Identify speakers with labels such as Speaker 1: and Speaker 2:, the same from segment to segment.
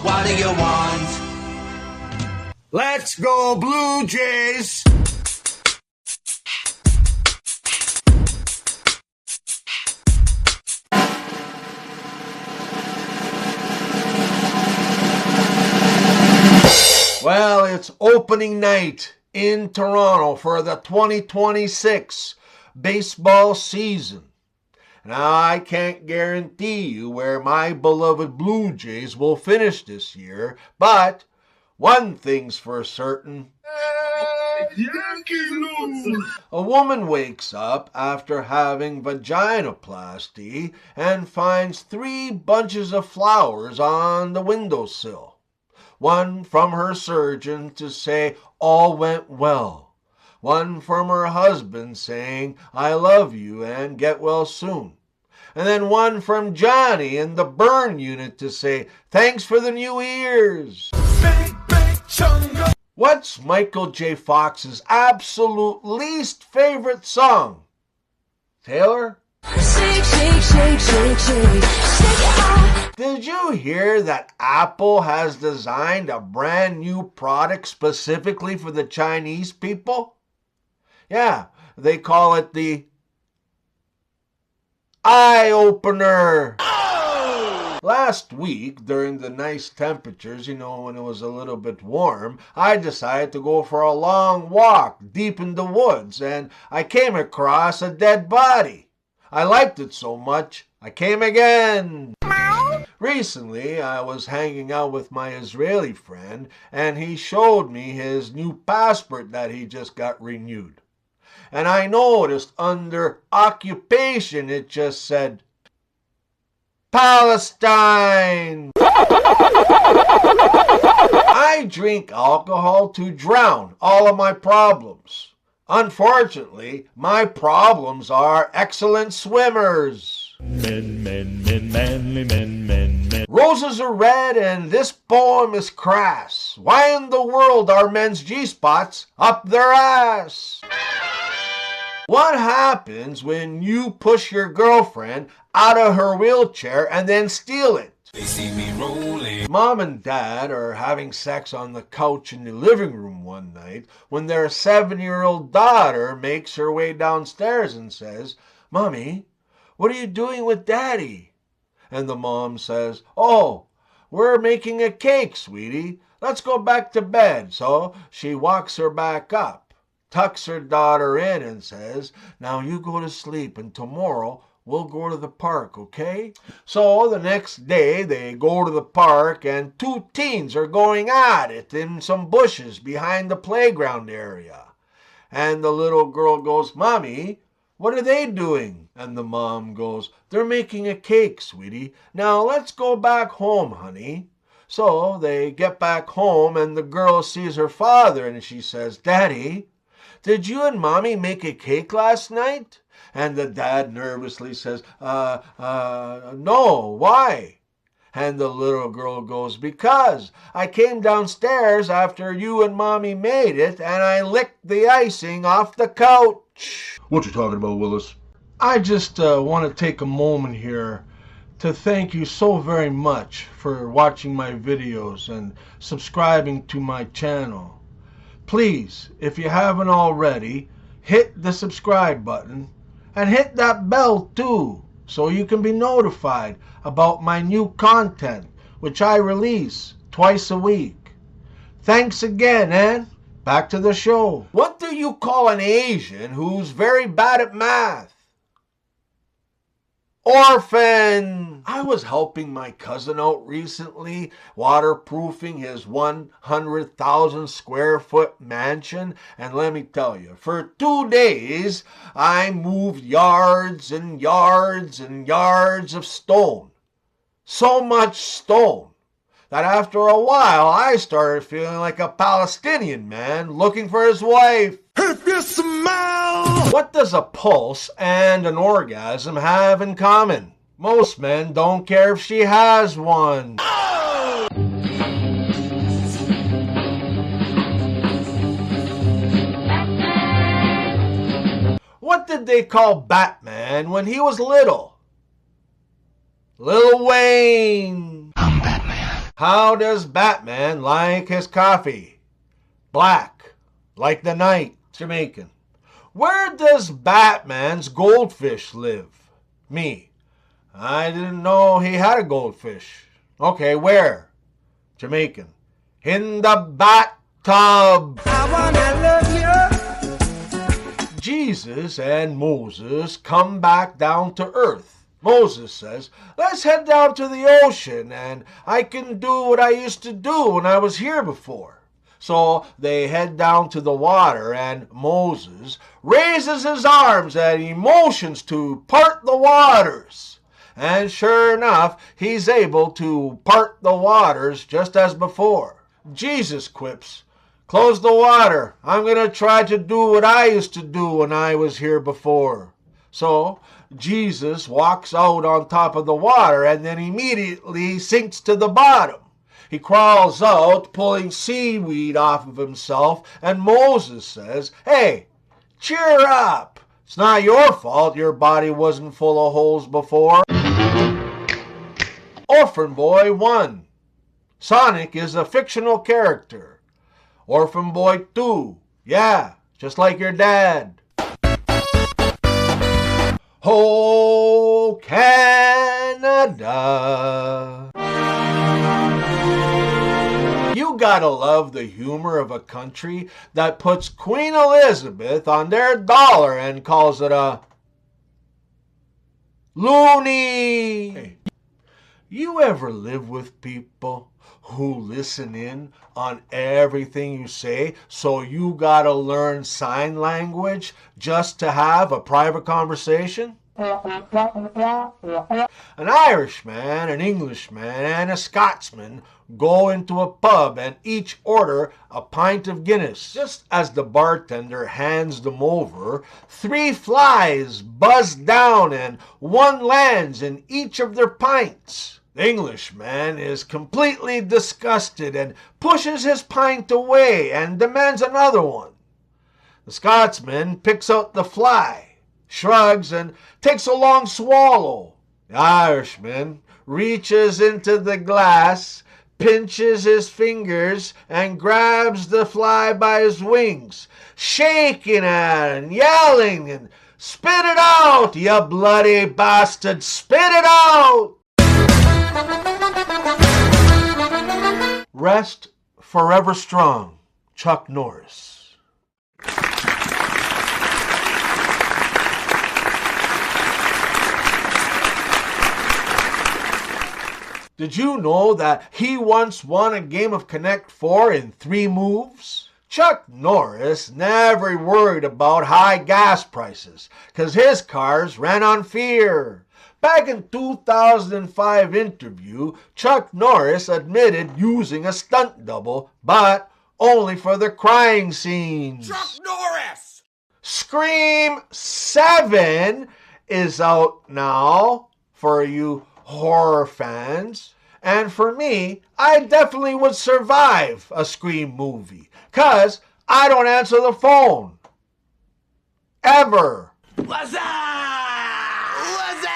Speaker 1: What do you want?
Speaker 2: Let's go Blue Jays! Well, it's opening night in Toronto for the 2026 baseball season. Now, I can't guarantee you where my beloved Blue Jays will finish this year, but one thing's for certain. A woman wakes up after having vaginoplasty and finds 3 bunches of flowers on the windowsill. One from her surgeon to say all went well. One from her husband saying, I love you and get well soon. And then one from Johnny in the burn unit to say, thanks for the new ears. What's Michael J. Fox's absolute least favorite song? Taylor?
Speaker 3: Shake, shake, shake, shake, shake, shake it off.
Speaker 2: Did you hear that Apple has designed a brand new product specifically for the Chinese people? Yeah, they call it the Eye Opener. Last week, during the nice temperatures, when it was a little bit warm, I decided to go for a long walk deep in the woods, and I came across a dead body. I liked it so much, I came again. Recently, I was hanging out with my Israeli friend, and he showed me his new passport that he just got renewed. And I noticed under occupation it just said, Palestine! I drink alcohol to drown all of my problems. Unfortunately, my problems are excellent swimmers. Men. Roses are red and this poem is crass. Why in the world are men's G-spots up their ass? What happens when you push your girlfriend out of her wheelchair and then steal it?
Speaker 1: They see me rolling.
Speaker 2: Mom and Dad are having sex on the couch in the living room one night when their 7-year-old daughter makes her way downstairs and says, Mommy, what are you doing with Daddy? And the mom says, Oh, we're making a cake, sweetie. Let's go back to bed. So she walks her back up, tucks her daughter in and says, Now you go to sleep and tomorrow we'll go to the park, okay? So the next day they go to the park and 2 teens are going at it in some bushes behind the playground area. And the little girl goes, Mommy, what are they doing? And the mom goes, They're making a cake, sweetie. Now let's go back home, honey. So they get back home and the girl sees her father and she says, Daddy, did you and Mommy make a cake last night? And the dad nervously says, no, why? And the little girl goes, Because I came downstairs after you and Mommy made it and I licked the icing off the couch.
Speaker 4: What you talking about, Willis?
Speaker 2: I just want to take a moment here to thank you so very much for watching my videos and subscribing to my channel. Please, if you haven't already, hit the subscribe button and hit that bell too, so you can be notified about my new content, which I release twice a week. Thanks again, and back to the show. What do you call an Asian who's very bad at math? Orphan! I was helping my cousin out recently, waterproofing his 100,000 square foot mansion, and let me tell you, for 2 days I moved yards and yards and yards of stone. So much stone that after a while I started feeling like a Palestinian man looking for his wife.
Speaker 4: If you smell!
Speaker 2: What does a pulse and an orgasm have in common? Most men don't care if she has one. What did they call Batman when he was little? Lil Wayne.
Speaker 4: I'm Batman.
Speaker 2: How does Batman like his coffee? Black, like the night. Jamaican. Where does Batman's goldfish live? Me. I didn't know he had a goldfish. Okay, where? Jamaican. In the bathtub.
Speaker 3: I wanna love you.
Speaker 2: Jesus and Moses come back down to earth. Moses says, let's head down to the ocean and I can do what I used to do when I was here before. So they head down to the water and Moses raises his arms and he motions to part the waters. And sure enough, he's able to part the waters just as before. Jesus quips, close the water. I'm going to try to do what I used to do when I was here before. So Jesus walks out on top of the water and then immediately sinks to the bottom. He crawls out, pulling seaweed off of himself, and Moses says, hey, cheer up. It's not your fault your body wasn't full of holes before. Orphan Boy 1. Sonic is a fictional character. Orphan Boy 2. Yeah, just like your dad. Oh, Canada. You gotta love the humor of a country that puts Queen Elizabeth on their dollar and calls it a loony. Hey, you ever live with people who listen in on everything you say, so you gotta learn sign language just to have a private conversation? An Irishman, an Englishman, and a Scotsman go into a pub and each order a pint of Guinness. Just as the bartender hands them over, 3 flies buzz down and 1 lands in each of their pints. The Englishman is completely disgusted and pushes his pint away and demands another one. The Scotsman picks out the fly, shrugs, and takes a long swallow. The Irishman reaches into the glass, pinches his fingers, and grabs the fly by his wings, shaking at it and yelling, and spit it out, you bloody bastard, spit it out! Rest forever strong, Chuck Norris. Did you know that he once won a game of Connect 4 in 3 moves? Chuck Norris never worried about high gas prices because his cars ran on fear. Back in 2005 interview, Chuck Norris admitted using a stunt double, but only for the crying scenes.
Speaker 1: Chuck Norris!
Speaker 2: Scream 7 is out now for you horror fans. And for me, I definitely would survive a Scream movie, 'cause I don't answer the phone. Ever.
Speaker 1: What's up? What's up?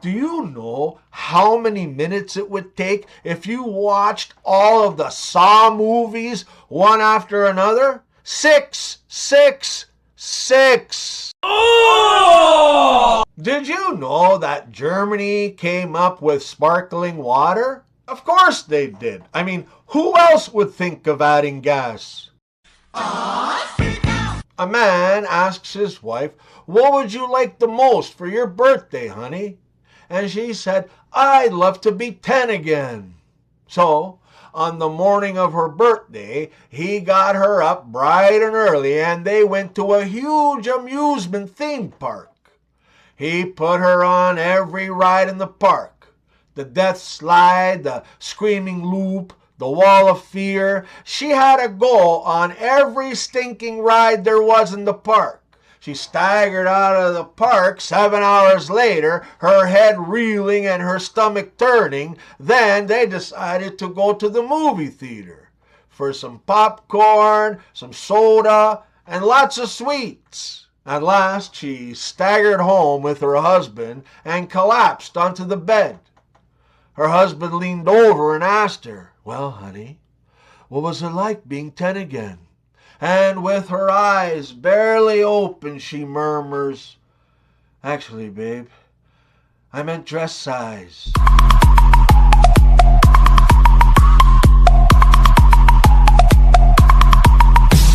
Speaker 2: Do you know how many minutes it would take if you watched all of the Saw movies one after another? 6, 6, 6. Oh! Did you know that Germany came up with sparkling water? Of course they did. I mean, who else would think of adding gas? A man asks his wife, what would you like the most for your birthday, honey? And she said, I'd love to be 10 again. So, on the morning of her birthday, he got her up bright and early and they went to a huge amusement theme park. He put her on every ride in the park. The death slide, the screaming loop, the wall of fear. She had a go on every stinking ride there was in the park. She staggered out of the park 7 hours later, her head reeling and her stomach turning. Then they decided to go to the movie theater for some popcorn, some soda, and lots of sweets. At last she staggered home with her husband and collapsed onto the bed. Her husband leaned over and asked her, "Well, honey, what was it like being 10 again?" And with her eyes barely open, she murmurs, "Actually, babe, I meant dress size."